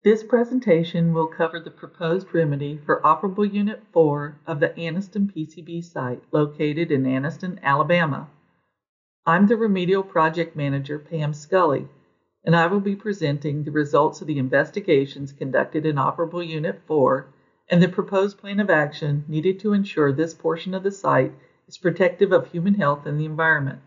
This presentation will cover the proposed remedy for Operable Unit 4 of the Anniston PCB site located in Anniston, Alabama. I'm the Remedial Project Manager, Pam Scully, and I will be presenting the results of the investigations conducted in Operable Unit 4 and the proposed plan of action needed to ensure this portion of the site is protective of human health and the environment.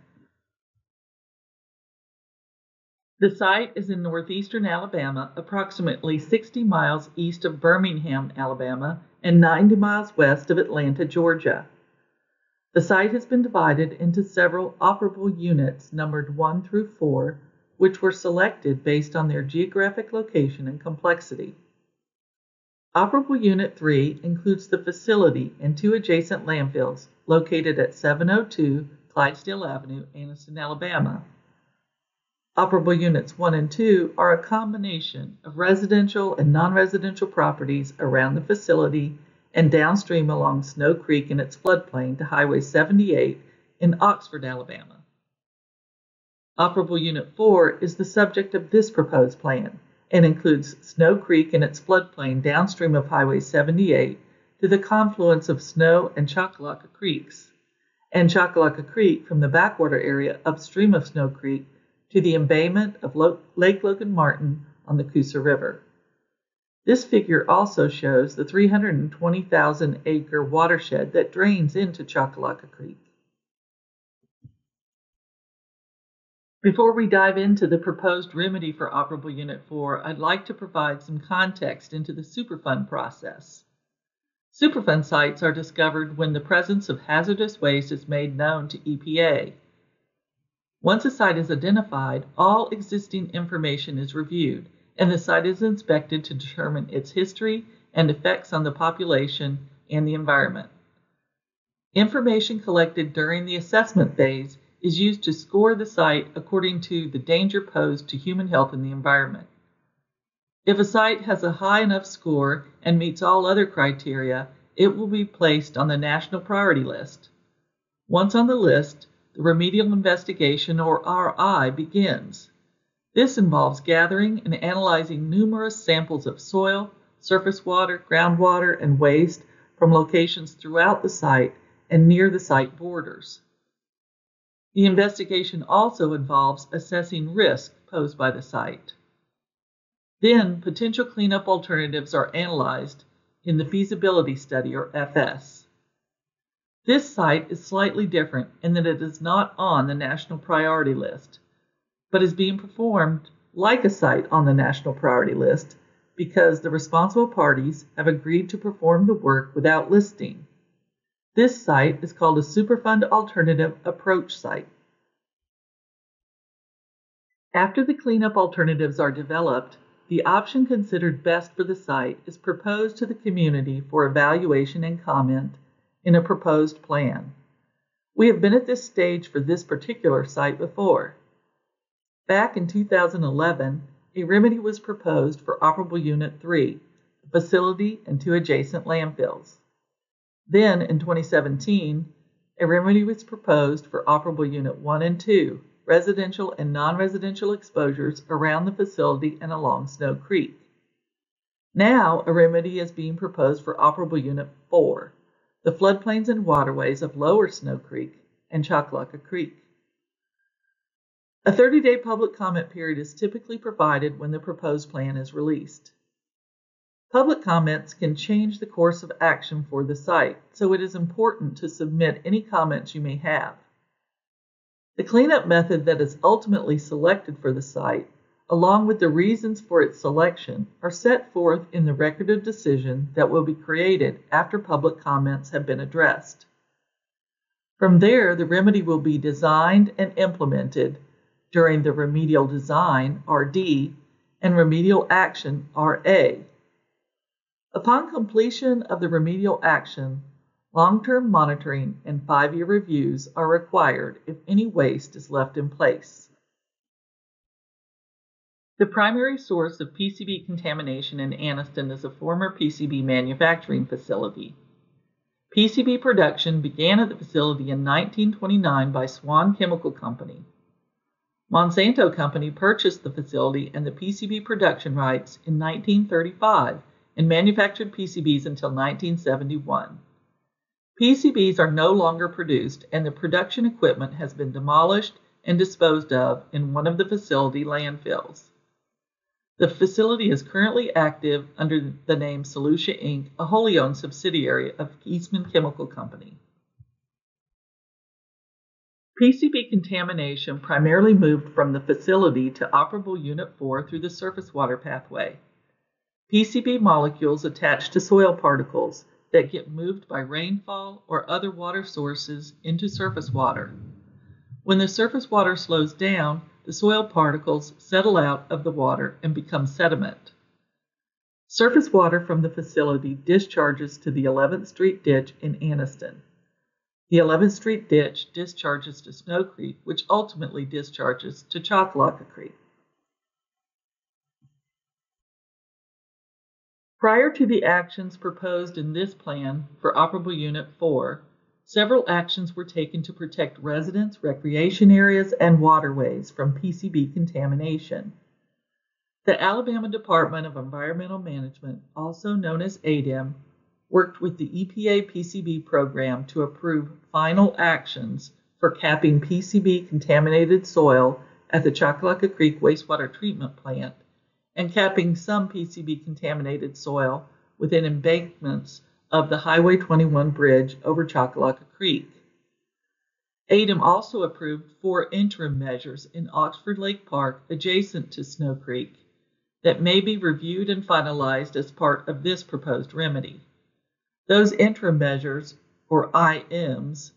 The site is in northeastern Alabama, approximately 60 miles east of Birmingham, Alabama, and 90 miles west of Atlanta, Georgia. The site has been divided into several operable units numbered 1 through 4, which were selected based on their geographic location and complexity. Operable Unit 3 includes the facility and 2 adjacent landfills located at 702 Clydesdale Avenue, Anniston, Alabama. Operable Units 1 and 2 are a combination of residential and non-residential properties around the facility and downstream along Snow Creek and its floodplain to Highway 78 in Oxford, Alabama. Operable Unit 4 is the subject of this proposed plan and includes Snow Creek and its floodplain downstream of Highway 78 to the confluence of Snow and Choccolocca Creeks, and Choccolocca Creek from the backwater area upstream of Snow Creek to the embayment of Lake Logan Martin on the Coosa River. This figure also shows the 320,000-acre watershed that drains into Choccolocca Creek. Before we dive into the proposed remedy for Operable Unit 4, I'd like to provide some context into the Superfund process. Superfund sites are discovered when the presence of hazardous waste is made known to EPA. Once a site is identified, all existing information is reviewed, and the site is inspected to determine its history and effects on the population and the environment. Information collected during the assessment phase is used to score the site according to the danger posed to human health and the environment. If a site has a high enough score and meets all other criteria, it will be placed on the National Priority List. Once on the list, the remedial investigation, or RI, begins. This involves gathering and analyzing numerous samples of soil, surface water, groundwater, and waste from locations throughout the site and near the site borders. The investigation also involves assessing risk posed by the site. Then, potential cleanup alternatives are analyzed in the feasibility study, or FS. This site is slightly different in that it is not on the National Priority List, but is being performed like a site on the National Priority List because the responsible parties have agreed to perform the work without listing. This site is called a Superfund Alternative Approach Site. After the cleanup alternatives are developed, the option considered best for the site is proposed to the community for evaluation and comment in a proposed plan. We have been at this stage for this particular site before. Back in 2011, a remedy was proposed for Operable Unit 3, the facility and 2 adjacent landfills. Then, in 2017, a remedy was proposed for Operable Unit 1 and 2, residential and non-residential exposures around the facility and along Snow Creek. Now, a remedy is being proposed for Operable Unit 4, the floodplains and waterways of Lower Snow Creek and Choccolocca Creek. A 30-day public comment period is typically provided when the proposed plan is released. Public comments can change the course of action for the site, so it is important to submit any comments you may have. The cleanup method that is ultimately selected for the site, along with the reasons for its selection, are set forth in the record of decision that will be created after public comments have been addressed. From there, the remedy will be designed and implemented during the remedial design, RD, and remedial action, RA. Upon completion of the remedial action, long-term monitoring and 5-year reviews are required if any waste is left in place. The primary source of PCB contamination in Anniston is a former PCB manufacturing facility. PCB production began at the facility in 1929 by Swan Chemical Company. Monsanto Company purchased the facility and the PCB production rights in 1935 and manufactured PCBs until 1971. PCBs are no longer produced, and the production equipment has been demolished and disposed of in one of the facility landfills. The facility is currently active under the name Solutia Inc., a wholly owned subsidiary of Eastman Chemical Company. PCB contamination primarily moved from the facility to Operable Unit 4 through the surface water pathway. PCB molecules attach to soil particles that get moved by rainfall or other water sources into surface water. When the surface water slows down, the soil particles settle out of the water and become sediment. Surface water from the facility discharges to the 11th Street Ditch in Anniston. The 11th Street Ditch discharges to Snow Creek, which ultimately discharges to Choccolocca Creek. Prior to the actions proposed in this plan for Operable Unit 4, several actions were taken to protect residents, recreation areas, and waterways from PCB contamination. The Alabama Department of Environmental Management, also known as ADEM, worked with the EPA PCB program to approve final actions for capping PCB contaminated soil at the Choccolocca Creek wastewater treatment plant and capping some PCB contaminated soil within embankments of the Highway 21 bridge over Choccolocca Creek. ADEM also approved 4 interim measures in Oxford Lake Park adjacent to Snow Creek that may be reviewed and finalized as part of this proposed remedy. Those interim measures, or IMs,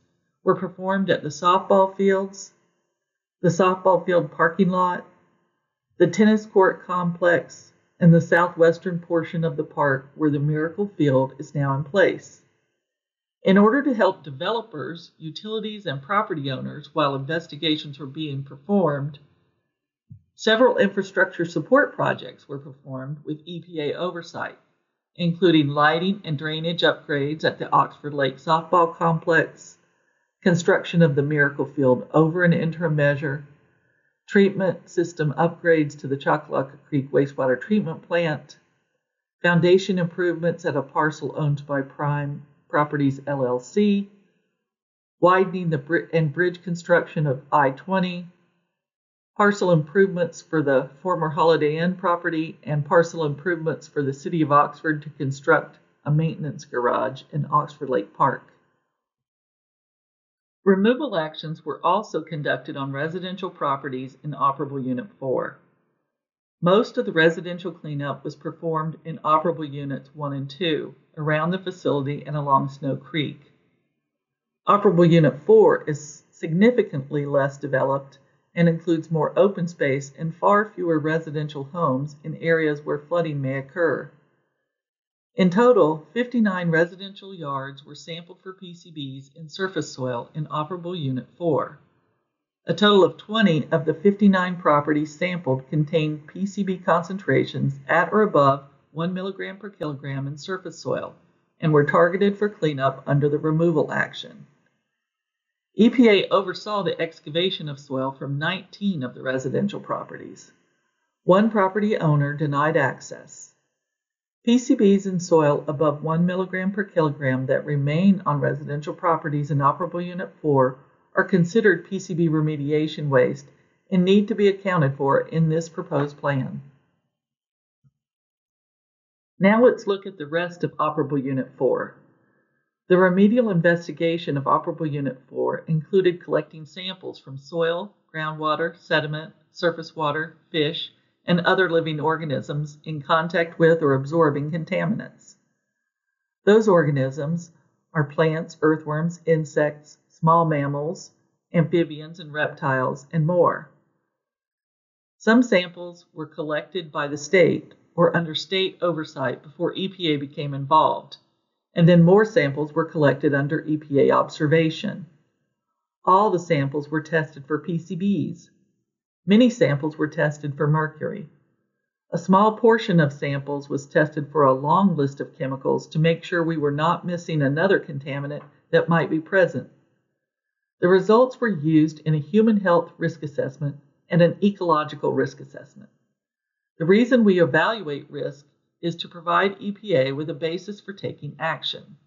were performed at the softball fields, the softball field parking lot, the tennis court complex, and the southwestern portion of the park where the Miracle Field is now in place. In order to help developers, utilities, and property owners while investigations were being performed, several infrastructure support projects were performed with EPA oversight, including lighting and drainage upgrades at the Oxford Lake softball complex, construction of the Miracle Field over an interim measure, treatment system upgrades to the Choccolocca Creek wastewater treatment plant, foundation improvements at a parcel owned by Prime Properties LLC, widening and bridge construction of I-20, parcel improvements for the former Holiday Inn property, and parcel improvements for the City of Oxford to construct a maintenance garage in Oxford Lake Park. Removal actions were also conducted on residential properties in Operable Unit 4. Most of the residential cleanup was performed in Operable Units 1 and 2, around the facility and along Snow Creek. Operable Unit 4 is significantly less developed and includes more open space and far fewer residential homes in areas where flooding may occur. In total, 59 residential yards were sampled for PCBs in surface soil in Operable Unit 4. A total of 20 of the 59 properties sampled contained PCB concentrations at or above 1 milligram per kilogram in surface soil and were targeted for cleanup under the removal action. EPA oversaw the excavation of soil from 19 of the residential properties. One property owner denied access. PCBs in soil above 1 milligram per kilogram that remain on residential properties in Operable Unit 4 are considered PCB remediation waste and need to be accounted for in this proposed plan. Now let's look at the rest of Operable Unit 4. The remedial investigation of Operable Unit 4 included collecting samples from soil, groundwater, sediment, surface water, fish, and other living organisms in contact with or absorbing contaminants. Those organisms are plants, earthworms, insects, small mammals, amphibians and reptiles, and more. Some samples were collected by the state or under state oversight before EPA became involved, and then more samples were collected under EPA observation. All the samples were tested for PCBs. Many samples were tested for mercury. A small portion of samples was tested for a long list of chemicals to make sure we were not missing another contaminant that might be present. The results were used in a human health risk assessment and an ecological risk assessment. The reason we evaluate risk is to provide EPA with a basis for taking action.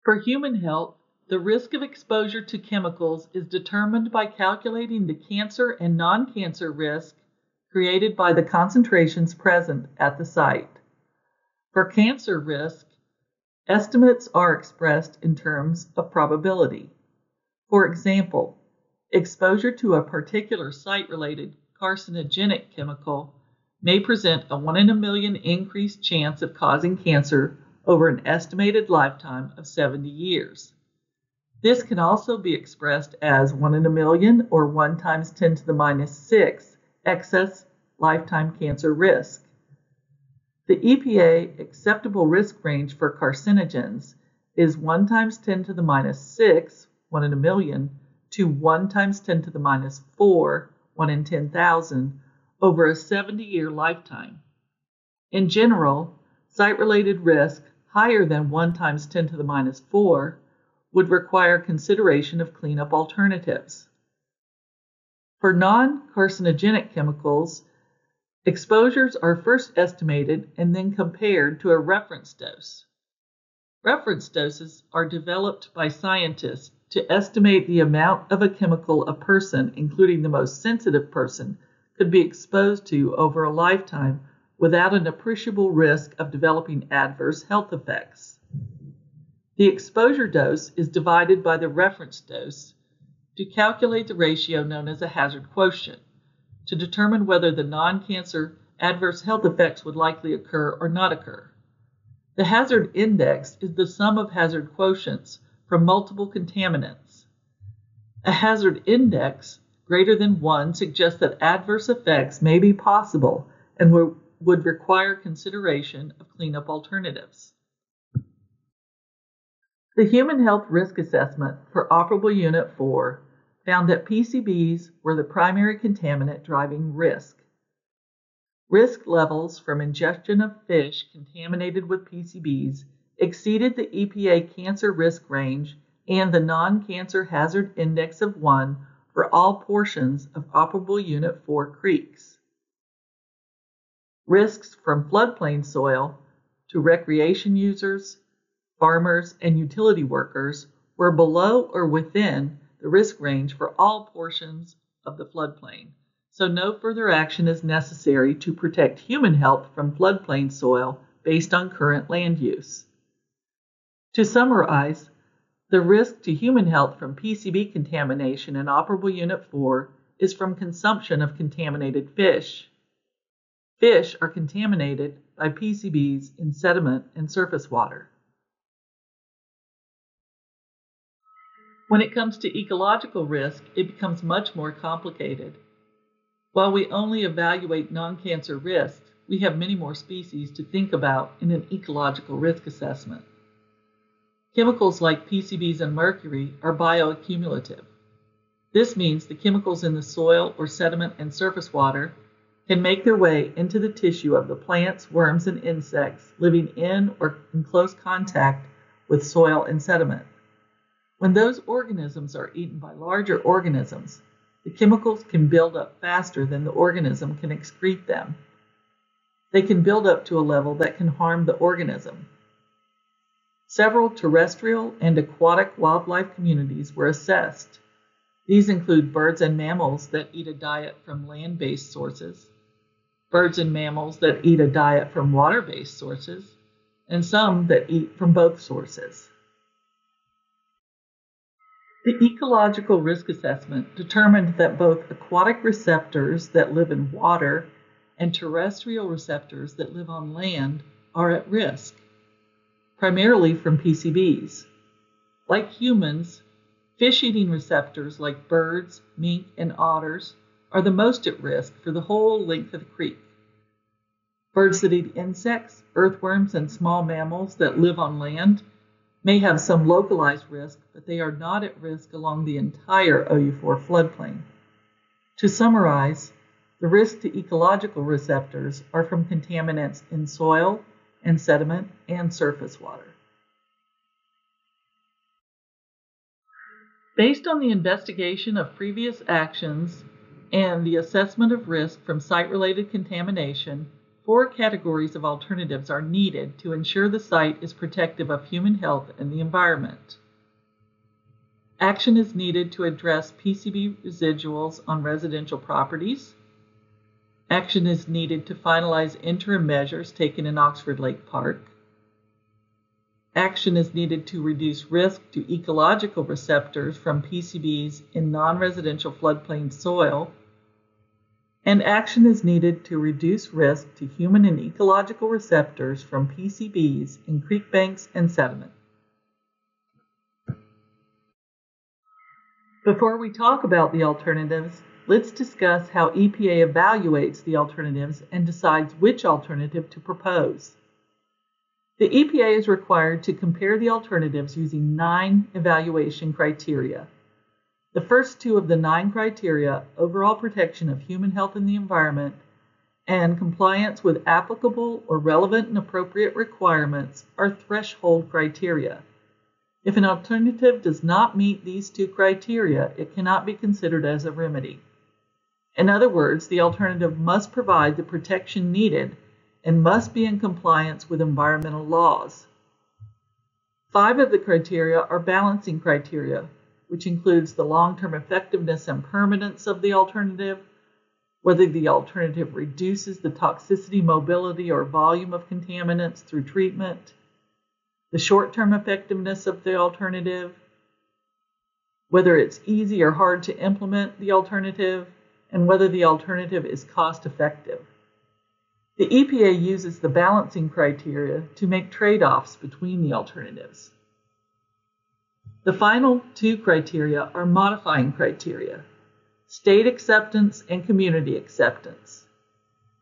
For human health, the risk of exposure to chemicals is determined by calculating the cancer and non-cancer risk created by the concentrations present at the site. For cancer risk, estimates are expressed in terms of probability. For example, exposure to a particular site-related carcinogenic chemical may present a 1 in a million increased chance of causing cancer over an estimated lifetime of 70 years. This can also be expressed as 1 in a million or 1 times 10 to the minus 6 excess lifetime cancer risk. The EPA acceptable risk range for carcinogens is 1 times 10 to the minus 6, 1 in a million, to 1 times 10 to the minus 4, 1 in 10,000, over a 70-year lifetime. In general, site-related risk higher than 1 times 10 to the minus 4 would require consideration of cleanup alternatives. For non-carcinogenic chemicals, exposures are first estimated and then compared to a reference dose. Reference doses are developed by scientists to estimate the amount of a chemical a person, including the most sensitive person, could be exposed to over a lifetime without an appreciable risk of developing adverse health effects. The exposure dose is divided by the reference dose to calculate the ratio known as a hazard quotient, to determine whether the non-cancer adverse health effects would likely occur or not occur. The hazard index is the sum of hazard quotients from multiple contaminants. A hazard index greater than 1 suggests that adverse effects may be possible and would require consideration of cleanup alternatives. The Human Health Risk Assessment for Operable Unit 4 found that PCBs were the primary contaminant driving risk. Risk levels from ingestion of fish contaminated with PCBs exceeded the EPA cancer risk range and the non-cancer hazard index of 1 for all portions of Operable Unit 4 creeks. Risks from floodplain soil to recreation users, farmers, and utility workers were below or within the risk range for all portions of the floodplain, so no further action is necessary to protect human health from floodplain soil based on current land use. To summarize, the risk to human health from PCB contamination in Operable Unit 4 is from consumption of contaminated fish. Fish are contaminated by PCBs in sediment and surface water. When it comes to ecological risk, it becomes much more complicated. While we only evaluate non-cancer risks, we have many more species to think about in an ecological risk assessment. Chemicals like PCBs and mercury are bioaccumulative. This means the chemicals in the soil or sediment and surface water can make their way into the tissue of the plants, worms, and insects living in or in close contact with soil and sediment. When those organisms are eaten by larger organisms, the chemicals can build up faster than the organism can excrete them. They can build up to a level that can harm the organism. Several terrestrial and aquatic wildlife communities were assessed. These include birds and mammals that eat a diet from land-based sources, birds and mammals that eat a diet from water-based sources, and some that eat from both sources. The ecological risk assessment determined that both aquatic receptors that live in water and terrestrial receptors that live on land are at risk, primarily from PCBs. Like humans, fish-eating receptors like birds, mink, and otters are the most at risk for the whole length of the creek. Birds that eat insects, earthworms, and small mammals that live on land may have some localized risk, but they are not at risk along the entire OU4 floodplain. To summarize, the risk to ecological receptors are from contaminants in soil and sediment and surface water. Based on the investigation of previous actions and the assessment of risk from site-related contamination, 4 categories of alternatives are needed to ensure the site is protective of human health and the environment. Action is needed to address PCB residuals on residential properties. Action is needed to finalize interim measures taken in Oxford Lake Park. Action is needed to reduce risk to ecological receptors from PCBs in non-residential floodplain soil. And action is needed to reduce risk to human and ecological receptors from PCBs in creek banks and sediment. Before we talk about the alternatives, let's discuss how EPA evaluates the alternatives and decides which alternative to propose. The EPA is required to compare the alternatives using 9 evaluation criteria. The first 2 of the 9 criteria, overall protection of human health and the environment, and compliance with applicable or relevant and appropriate requirements, are threshold criteria. If an alternative does not meet these 2 criteria, it cannot be considered as a remedy. In other words, the alternative must provide the protection needed and must be in compliance with environmental laws. 5 of the criteria are balancing criteria, which includes the long-term effectiveness and permanence of the alternative, whether the alternative reduces the toxicity, mobility, or volume of contaminants through treatment, the short-term effectiveness of the alternative, whether it's easy or hard to implement the alternative, and whether the alternative is cost-effective. The EPA uses the balancing criteria to make trade-offs between the alternatives. The final 2 criteria are modifying criteria, state acceptance and community acceptance.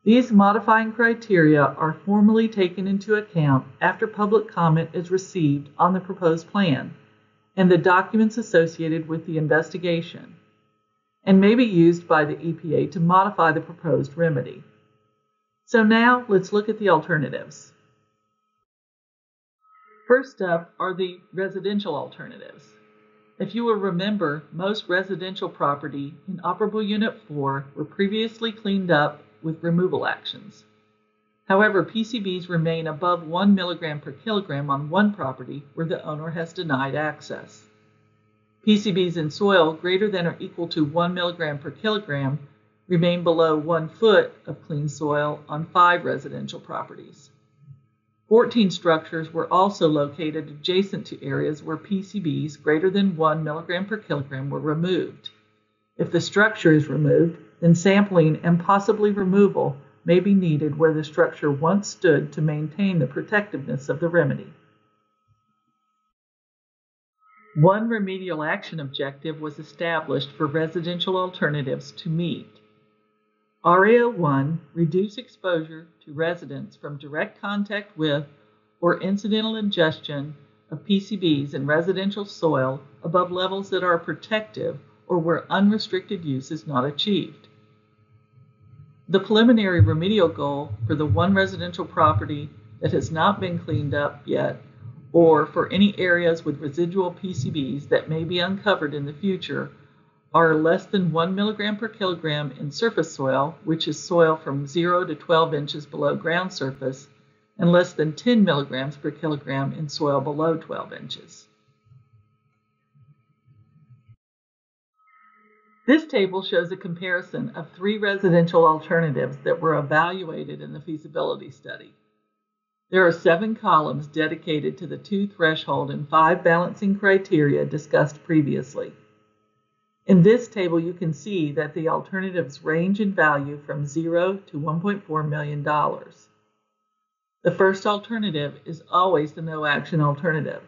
These modifying criteria are formally taken into account after public comment is received on the proposed plan and the documents associated with the investigation, and may be used by the EPA to modify the proposed remedy. So now let's look at the alternatives. First up are the residential alternatives. If you will remember, most residential property in Operable Unit 4 were previously cleaned up with removal actions. However, PCBs remain above 1 milligram per kilogram on one property where the owner has denied access. PCBs in soil greater than or equal to 1 milligram per kilogram remain below 1 foot of clean soil on 5 residential properties. 14 structures were also located adjacent to areas where PCBs greater than 1 milligram per kilogram were removed. If the structure is removed, then sampling and possibly removal may be needed where the structure once stood to maintain the protectiveness of the remedy. One remedial action objective was established for residential alternatives to meet. RAO 1, reduce exposure to residents from direct contact with or incidental ingestion of PCBs in residential soil above levels that are protective or where unrestricted use is not achieved. The preliminary remedial goal for the one residential property that has not been cleaned up yet, or for any areas with residual PCBs that may be uncovered in the future, are less than 1 milligram per kilogram in surface soil, which is soil from 0 to 12 inches below ground surface, and less than 10 milligrams per kilogram in soil below 12 inches. This table shows a comparison of 3 residential alternatives that were evaluated in the feasibility study. There are 7 columns dedicated to the 2 threshold and 5 balancing criteria discussed previously. In this table, you can see that the alternatives range in value from 0 to $1.4 million. The first alternative is always the no-action alternative.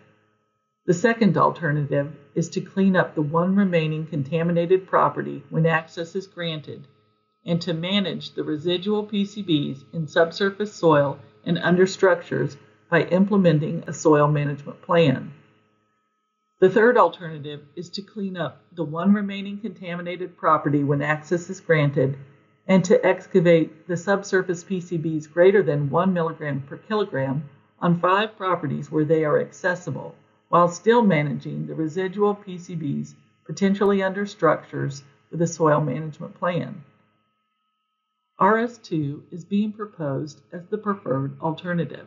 The second alternative is to clean up the one remaining contaminated property when access is granted, and to manage the residual PCBs in subsurface soil and under structures by implementing a soil management plan. The third alternative is to clean up the one remaining contaminated property when access is granted, and to excavate the subsurface PCBs greater than 1 milligram per kilogram on 5 properties where they are accessible, while still managing the residual PCBs potentially under structures with a soil management plan. RS2 is being proposed as the preferred alternative.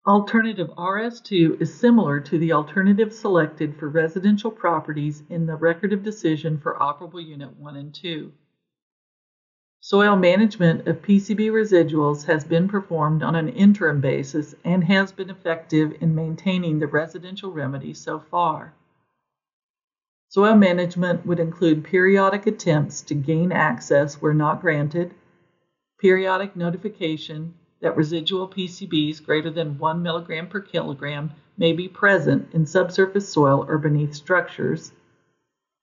Alternative RS2 is similar to the alternative selected for residential properties in the Record of Decision for Operable Unit 1 and 2. Soil management of PCB residuals has been performed on an interim basis and has been effective in maintaining the residential remedy so far. Soil management would include periodic attempts to gain access where not granted, periodic notification that residual PCBs greater than 1 milligram per kilogram may be present in subsurface soil or beneath structures,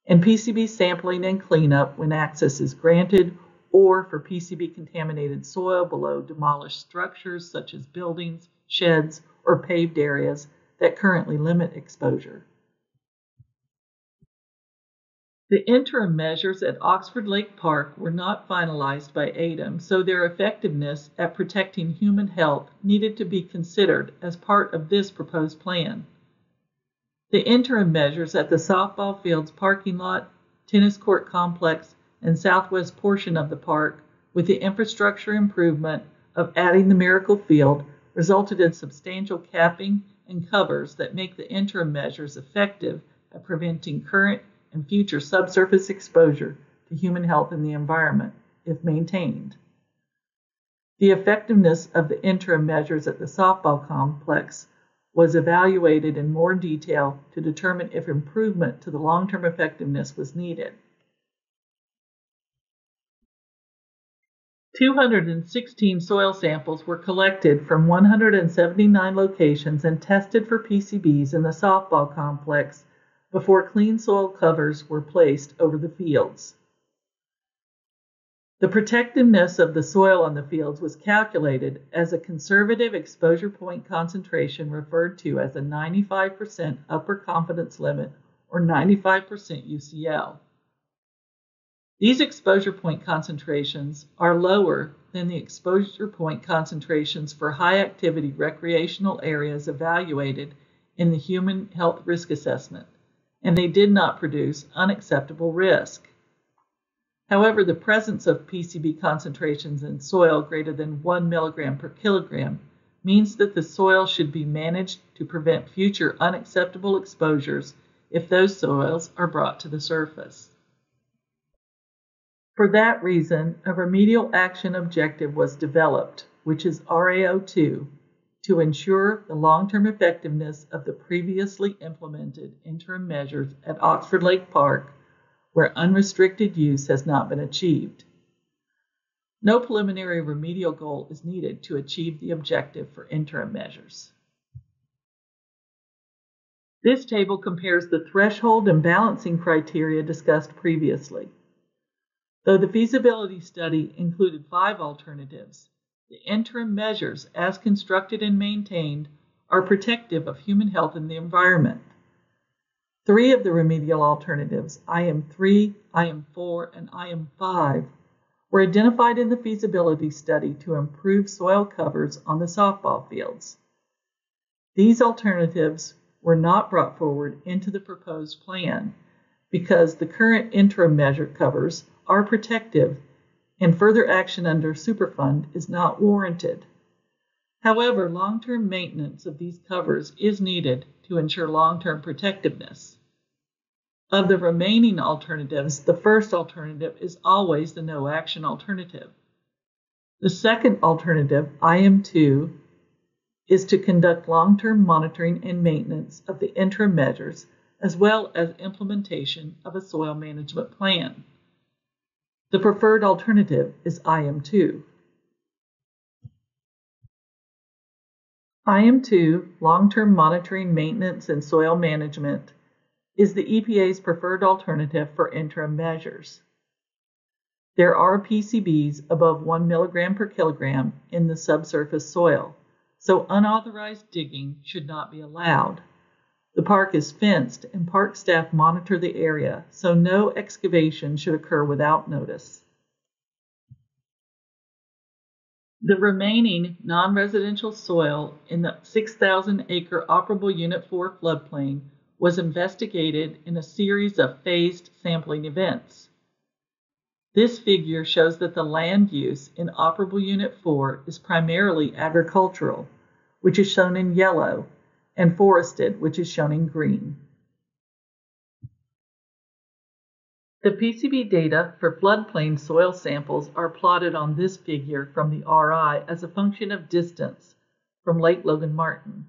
and PCB sampling and cleanup when access is granted or for PCB contaminated soil below demolished structures such as buildings, sheds, or paved areas that currently limit exposure. The interim measures at Oxford Lake Park were not finalized by ADEM, so their effectiveness at protecting human health needed to be considered as part of this proposed plan. The interim measures at the softball fields parking lot, tennis court complex, and southwest portion of the park, with the infrastructure improvement of adding the Miracle Field, resulted in substantial capping and covers that make the interim measures effective at preventing current and future subsurface exposure to human health and the environment, if maintained. The effectiveness of the interim measures at the softball complex was evaluated in more detail to determine if improvement to the long-term effectiveness was needed. 216 soil samples were collected from 179 locations and tested for PCBs in the softball complex before clean soil covers were placed over the fields. The protectiveness of the soil on the fields was calculated as a conservative exposure point concentration referred to as a 95% upper confidence limit or 95% UCL. These exposure point concentrations are lower than the exposure point concentrations for high activity recreational areas evaluated in the Human Health Risk Assessment, and they did not produce unacceptable risk. However, the presence of PCB concentrations in soil greater than 1 milligram per kilogram means that the soil should be managed to prevent future unacceptable exposures if those soils are brought to the surface. For that reason, a remedial action objective was developed, which is RAO2, to ensure the long-term effectiveness of the previously implemented interim measures at Oxford Lake Park, where unrestricted use has not been achieved. No preliminary remedial goal is needed to achieve the objective for interim measures. This table compares the threshold and balancing criteria discussed previously. Though the feasibility study included 5 alternatives, the interim measures, as constructed and maintained, are protective of human health and the environment. 3 of the remedial alternatives, IM3, IM4, and IM5, were identified in the feasibility study to improve soil covers on the softball fields. These alternatives were not brought forward into the proposed plan because the current interim measure covers are protective and further action under Superfund is not warranted. However, long-term maintenance of these covers is needed to ensure long-term protectiveness. Of the remaining alternatives, the first alternative is always the no-action alternative. The second alternative, IM2, is to conduct long-term monitoring and maintenance of the interim measures as well as implementation of a soil management plan. The preferred alternative is IM2. IM2, long-term monitoring, maintenance, and soil management, is the EPA's preferred alternative for interim measures. There are PCBs above 1 milligram per kilogram in the subsurface soil, so unauthorized digging should not be allowed. The park is fenced and park staff monitor the area, so no excavation should occur without notice. The remaining non-residential soil in the 6,000-acre Operable Unit 4 floodplain was investigated in a series of phased sampling events. This figure shows that the land use in Operable Unit 4 is primarily agricultural, which is shown in yellow, and forested, which is shown in green. The PCB data for floodplain soil samples are plotted on this figure from the RI as a function of distance from Lake Logan Martin.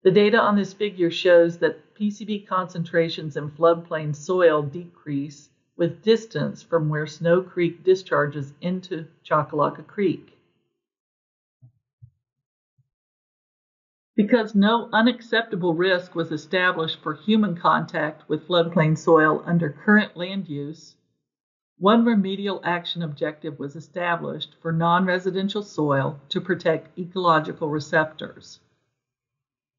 The data on this figure shows that PCB concentrations in floodplain soil decrease with distance from where Snow Creek discharges into Choccolocca Creek. Because no unacceptable risk was established for human contact with floodplain soil under current land use, one remedial action objective was established for non-residential soil to protect ecological receptors.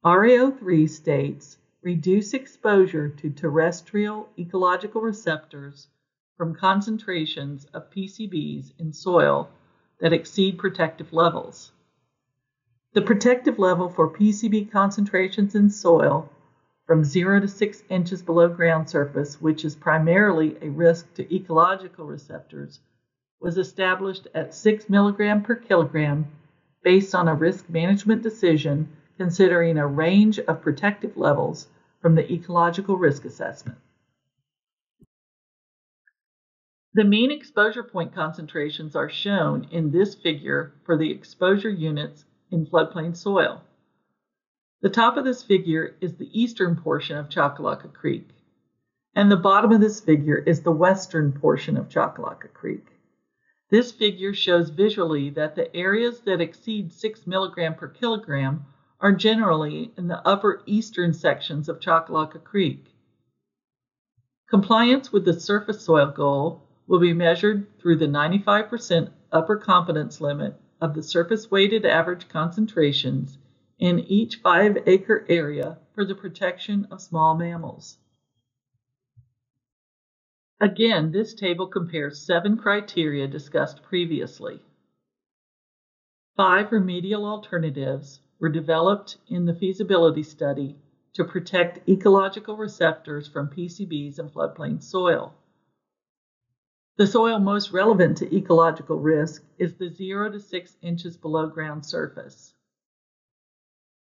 RAO3 states, reduce exposure to terrestrial ecological receptors from concentrations of PCBs in soil that exceed protective levels. The protective level for PCB concentrations in soil from 0 to 6 inches below ground surface, which is primarily a risk to ecological receptors, was established at 6 milligrams per kilogram based on a risk management decision considering a range of protective levels from the ecological risk assessment. The mean exposure point concentrations are shown in this figure for the exposure units in floodplain soil. The top of this figure is the eastern portion of Choccolocca Creek, and the bottom of this figure is the western portion of Choccolocca Creek. This figure shows visually that the areas that exceed 6 milligrams per kilogram are generally in the upper eastern sections of Choccolocca Creek. Compliance with the surface soil goal will be measured through the 95% upper confidence limit of the surface weighted average concentrations in each 5-acre area for the protection of small mammals. Again, this table compares 7 criteria discussed previously. 5 remedial alternatives were developed in the feasibility study to protect ecological receptors from PCBs in floodplain soil. The soil most relevant to ecological risk is the 0 to 6 inches below ground surface.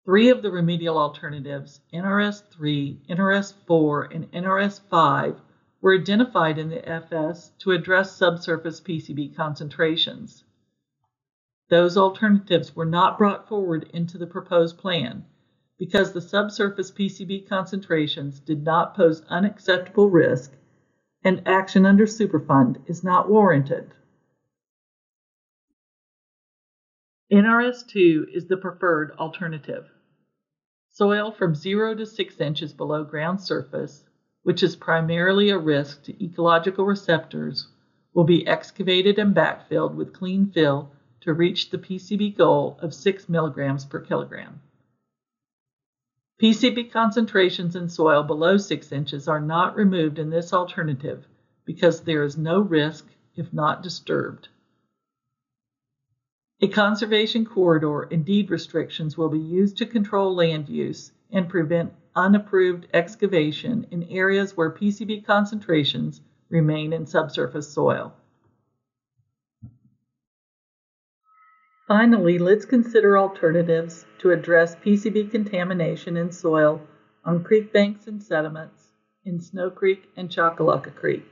3 of the remedial alternatives, NRS-3, NRS-4, and NRS-5, were identified in the FS to address subsurface PCB concentrations. Those alternatives were not brought forward into the proposed plan because the subsurface PCB concentrations did not pose unacceptable risk and action under Superfund is not warranted. NRS-2 is the preferred alternative. Soil from 0 to 6 inches below ground surface, which is primarily a risk to ecological receptors, will be excavated and backfilled with clean fill to reach the PCB goal of 6 milligrams per kilogram. PCB concentrations in soil below 6 inches are not removed in this alternative because there is no risk if not disturbed. A conservation corridor and deed restrictions will be used to control land use and prevent unapproved excavation in areas where PCB concentrations remain in subsurface soil. Finally, let's consider alternatives to address PCB contamination in soil on creek banks and sediments in Snow Creek and Choccolocca Creek.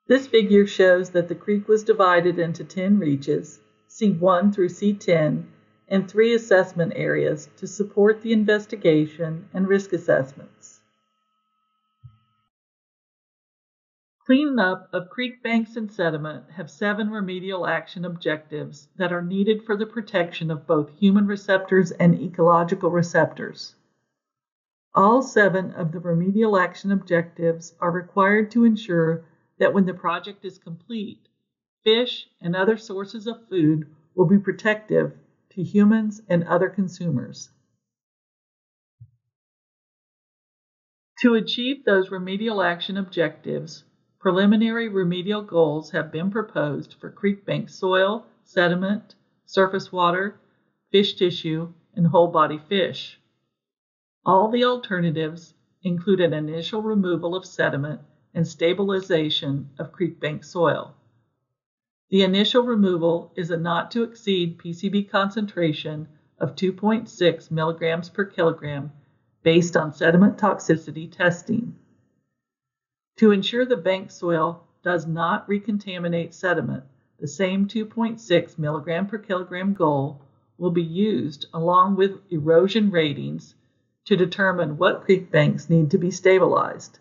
This figure shows that the creek was divided into 10 reaches, C1 through C10, and 3 assessment areas to support the investigation and risk assessments. Cleanup of creek banks and sediment have 7 remedial action objectives that are needed for the protection of both human receptors and ecological receptors. All 7 of the remedial action objectives are required to ensure that when the project is complete, fish and other sources of food will be protective to humans and other consumers. To achieve those remedial action objectives, preliminary remedial goals have been proposed for creek bank soil, sediment, surface water, fish tissue, and whole body fish. All the alternatives include an initial removal of sediment and stabilization of creek bank soil. The initial removal is a not to exceed PCB concentration of 2.6 milligrams per kilogram based on sediment toxicity testing. To ensure the bank soil does not recontaminate sediment, the same 2.6 milligram per kilogram goal will be used along with erosion ratings to determine what creek banks need to be stabilized.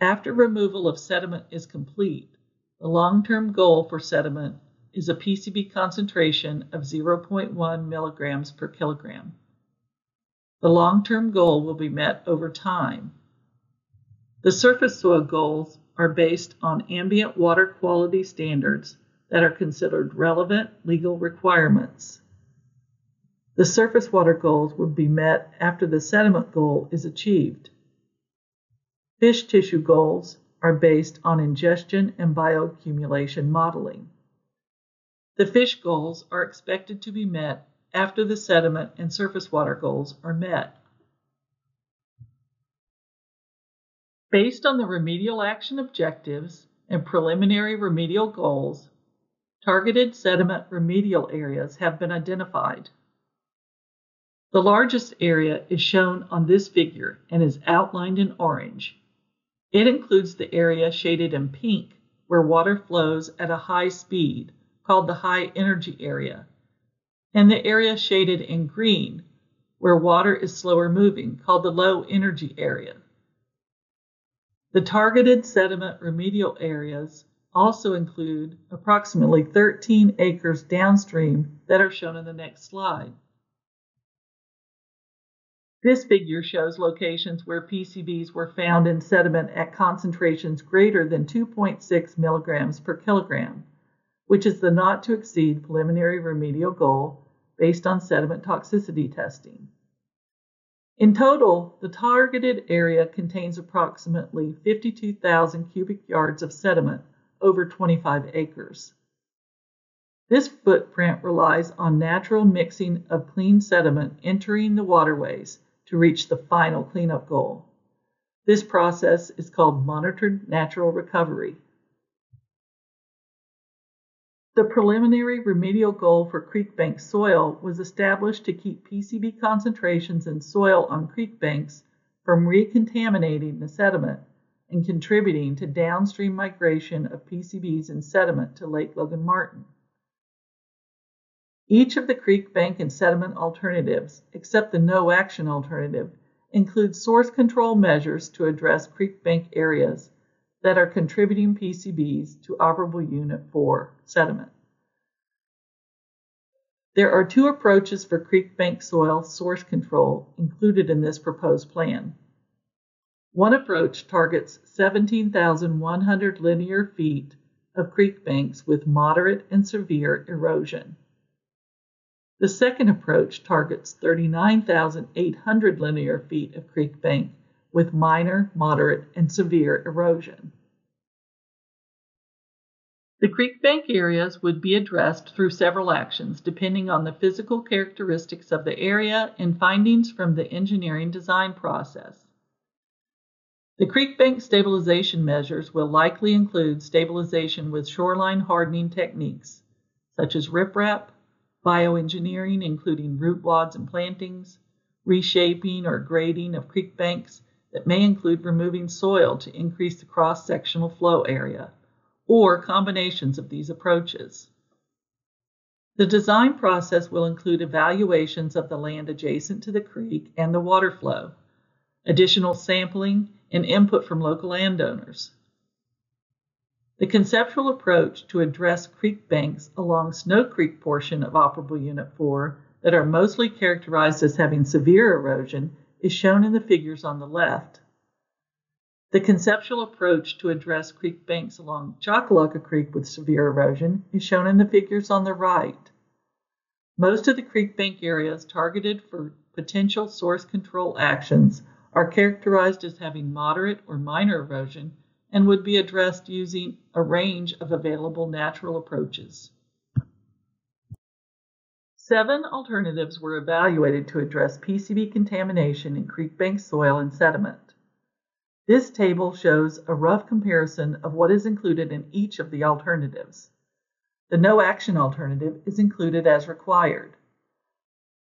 After removal of sediment is complete, the long-term goal for sediment is a PCB concentration of 0.1 milligrams per kilogram. The long-term goal will be met over time. The surface soil goals are based on ambient water quality standards that are considered relevant legal requirements. The surface water goals will be met after the sediment goal is achieved. Fish tissue goals are based on ingestion and bioaccumulation modeling. The fish goals are expected to be met after the sediment and surface water goals are met. Based on the remedial action objectives and preliminary remedial goals, targeted sediment remedial areas have been identified. The largest area is shown on this figure and is outlined in orange. It includes the area shaded in pink, where water flows at a high speed, called the high energy area, and the area shaded in green, where water is slower moving, called the low energy area. The targeted sediment remedial areas also include approximately 13 acres downstream that are shown in the next slide. This figure shows locations where PCBs were found in sediment at concentrations greater than 2.6 milligrams per kilogram, which is the not to exceed preliminary remedial goal based on sediment toxicity testing. In total, the targeted area contains approximately 52,000 cubic yards of sediment over 25 acres. This footprint relies on natural mixing of clean sediment entering the waterways to reach the final cleanup goal. This process is called monitored natural recovery. The preliminary remedial goal for creek bank soil was established to keep PCB concentrations in soil on creek banks from recontaminating the sediment and contributing to downstream migration of PCBs and sediment to Lake Logan Martin. Each of the creek bank and sediment alternatives, except the no action alternative, includes source control measures to address creek bank areas that are contributing PCBs to Operable Unit 4 sediment. There are two approaches for creek bank soil source control included in this proposed plan. One approach targets 17,100 linear feet of creek banks with moderate and severe erosion. The second approach targets 39,800 linear feet of creek bank with minor, moderate, and severe erosion. The creek bank areas would be addressed through several actions depending on the physical characteristics of the area and findings from the engineering design process. The creek bank stabilization measures will likely include stabilization with shoreline hardening techniques such as riprap, bioengineering including root wads and plantings, reshaping or grading of creek banks that may include removing soil to increase the cross-sectional flow area, or combinations of these approaches. The design process will include evaluations of the land adjacent to the creek and the water flow, additional sampling, and input from local landowners. The conceptual approach to address creek banks along Snow Creek portion of Operable Unit 4 that are mostly characterized as having severe erosion is shown in the figures on the left. The conceptual approach to address creek banks along Chockalocka Creek with severe erosion is shown in the figures on the right. Most of the creek bank areas targeted for potential source control actions are characterized as having moderate or minor erosion and would be addressed using a range of available natural approaches. 7 alternatives were evaluated to address PCB contamination in creek bank soil and sediment. This table shows a rough comparison of what is included in each of the alternatives. The no action alternative is included as required.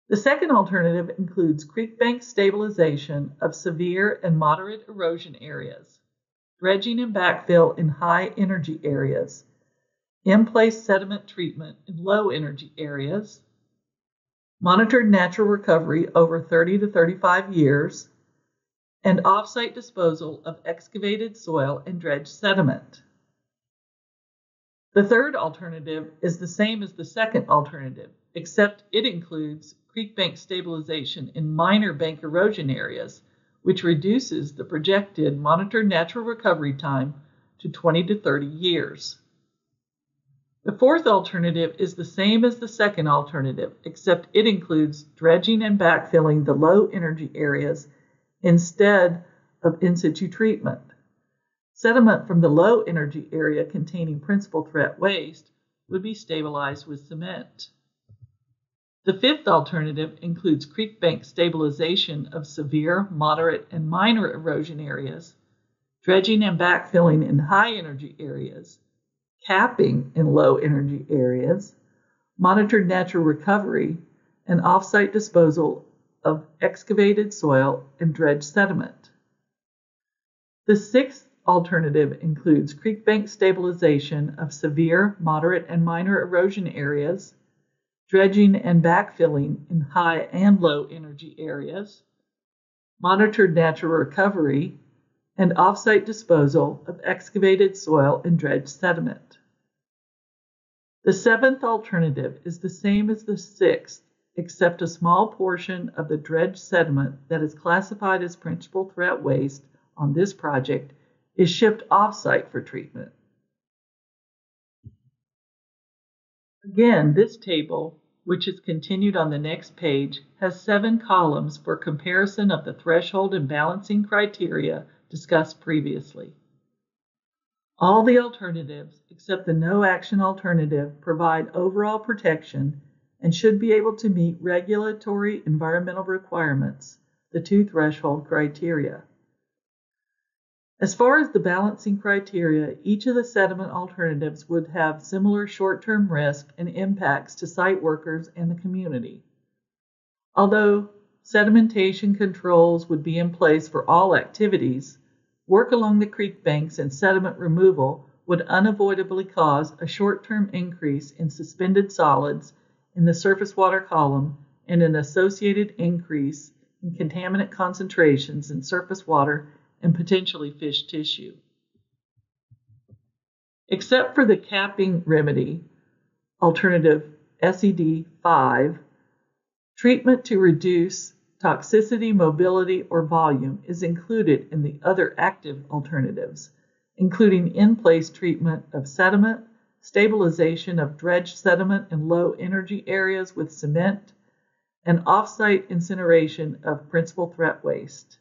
The second alternative includes creek bank stabilization of severe and moderate erosion areas, dredging and backfill in high energy areas, in-place sediment treatment in low energy areas, monitored natural recovery over 30 to 35 years, and off-site disposal of excavated soil and dredged sediment. The third alternative is the same as the second alternative, except it includes creek bank stabilization in minor bank erosion areas, which reduces the projected monitored natural recovery time to 20 to 30 years. The fourth alternative is the same as the second alternative, except it includes dredging and backfilling the low energy areas instead of in situ treatment. Sediment from the low energy area containing principal threat waste would be stabilized with cement. The fifth alternative includes creek bank stabilization of severe, moderate, and minor erosion areas, dredging and backfilling in high energy areas, capping in low energy areas, monitored natural recovery, and off-site disposal of excavated soil and dredged sediment. The sixth alternative includes creek bank stabilization of severe, moderate, and minor erosion areas, dredging and backfilling in high and low energy areas, monitored natural recovery, and off-site disposal of excavated soil and dredged sediment. The seventh alternative is the same as the sixth, except a small portion of the dredged sediment that is classified as principal threat waste on this project is shipped off-site for treatment. Again, this table, which is continued on the next page, has 7 columns for comparison of the threshold and balancing criteria discussed previously. All the alternatives, except the no action alternative, provide overall protection and should be able to meet regulatory environmental requirements, the 2 threshold criteria. As far as the balancing criteria, each of the sediment alternatives would have similar short-term risk and impacts to site workers and the community. Although sedimentation controls would be in place for all activities, work along the creek banks and sediment removal would unavoidably cause a short-term increase in suspended solids in the surface water column and an associated increase in contaminant concentrations in surface water and potentially fish tissue. Except for the capping remedy, alternative SED 5, treatment to reduce toxicity, mobility, or volume is included in the other active alternatives, including in-place treatment of sediment, stabilization of dredged sediment in low energy areas with cement, and off-site incineration of principal threat waste.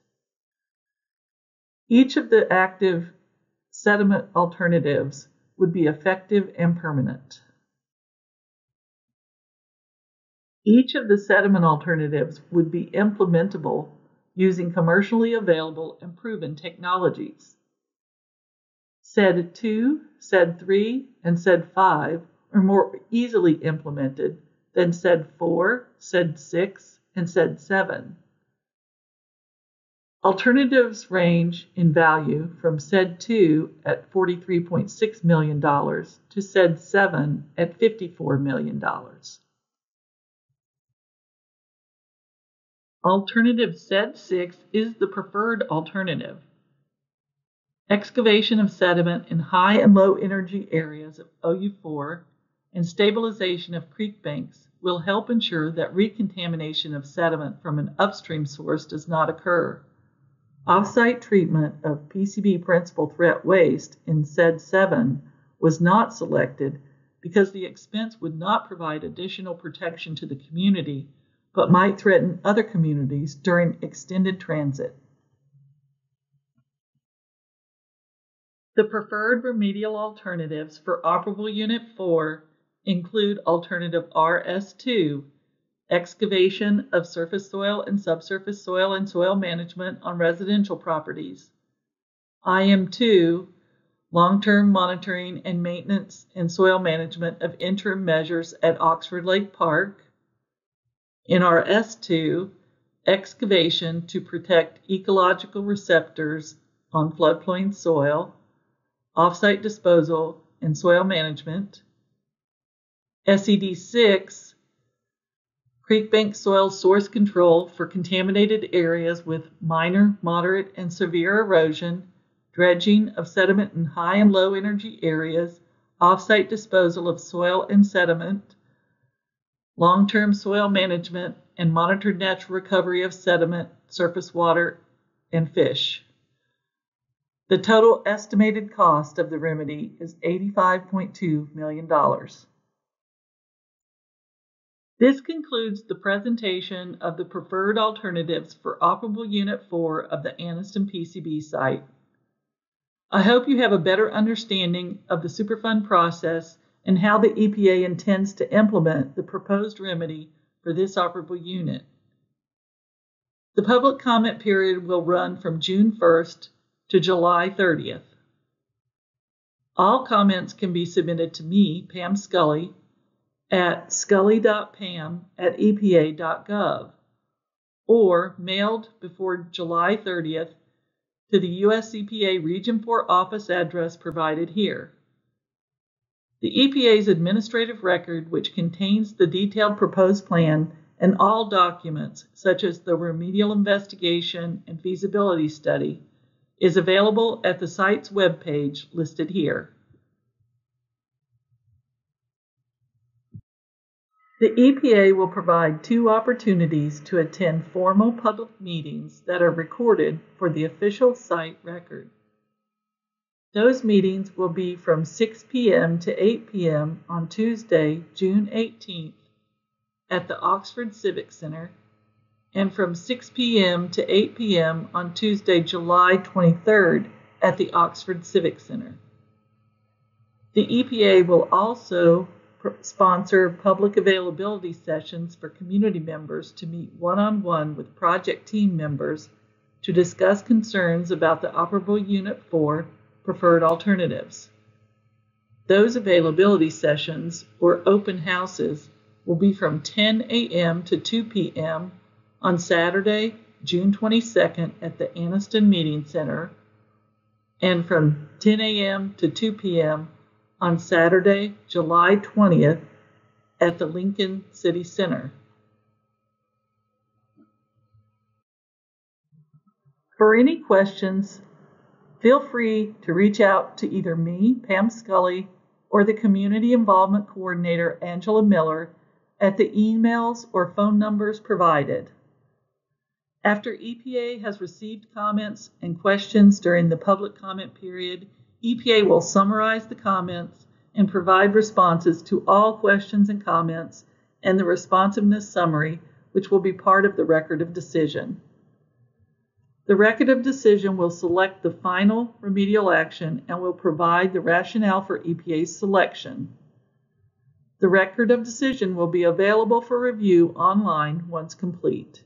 Each of the active sediment alternatives would be effective and permanent. Each of the sediment alternatives would be implementable using commercially available and proven technologies. SED 2, SED 3, and SED 5 are more easily implemented than SED 4, SED 6, and SED 7. Alternatives range in value from SED 2 at $43.6 million to SED 7 at $54 million. Alternative SED 6 is the preferred alternative. Excavation of sediment in high and low energy areas of OU4 and stabilization of creek banks will help ensure that recontamination of sediment from an upstream source does not occur. Off-site treatment of PCB principal threat waste in SED 7 was not selected because the expense would not provide additional protection to the community, but might threaten other communities during extended transit. The preferred remedial alternatives for Operable Unit 4 include Alternative RS2, excavation of surface soil and subsurface soil and soil management on residential properties. IM2, long-term monitoring and maintenance and soil management of interim measures at Oxford Lake Park. NRS2, excavation to protect ecological receptors on floodplain soil, offsite disposal and soil management. SED6, creek bank soil source control for contaminated areas with minor, moderate, and severe erosion, dredging of sediment in high and low energy areas, offsite disposal of soil and sediment, long-term soil management, and monitored natural recovery of sediment, surface water, and fish. The total estimated cost of the remedy is $85.2 million. This concludes the presentation of the preferred alternatives for Operable Unit 4 of the Anniston PCB site. I hope you have a better understanding of the Superfund process and how the EPA intends to implement the proposed remedy for this operable unit. The public comment period will run from June 1st to July 30th. All comments can be submitted to me, Pam Scully, at scully.pam@epa.gov or mailed before July 30th to the U.S. EPA Region 4 office address provided here. The EPA's administrative record, which contains the detailed proposed plan and all documents, such as the remedial investigation and feasibility study, is available at the site's webpage listed here. The EPA will provide 2 opportunities to attend formal public meetings that are recorded for the official site record. Those meetings will be from 6 p.m. to 8 p.m. on Tuesday, June 18th at the Oxford Civic Center, and from 6 p.m. to 8 p.m. on Tuesday, July 23rd at the Oxford Civic Center. The EPA will also sponsor public availability sessions for community members to meet one-on-one with project team members to discuss concerns about the Operable Unit 4 preferred alternatives. Those availability sessions, or open houses, will be from 10 a.m. to 2 p.m. on Saturday, June 22nd at the Anniston Meeting Center, and from 10 a.m. to 2 p.m. on Saturday, July 20th at the Lincoln City Center. For any questions, feel free to reach out to either me, Pam Scully, or the Community Involvement Coordinator, Angela Miller, at the emails or phone numbers provided. After EPA has received comments and questions during the public comment period, EPA will summarize the comments and provide responses to all questions and comments and the responsiveness summary, which will be part of the record of decision. The record of decision will select the final remedial action and will provide the rationale for EPA's selection. The record of decision will be available for review online once complete.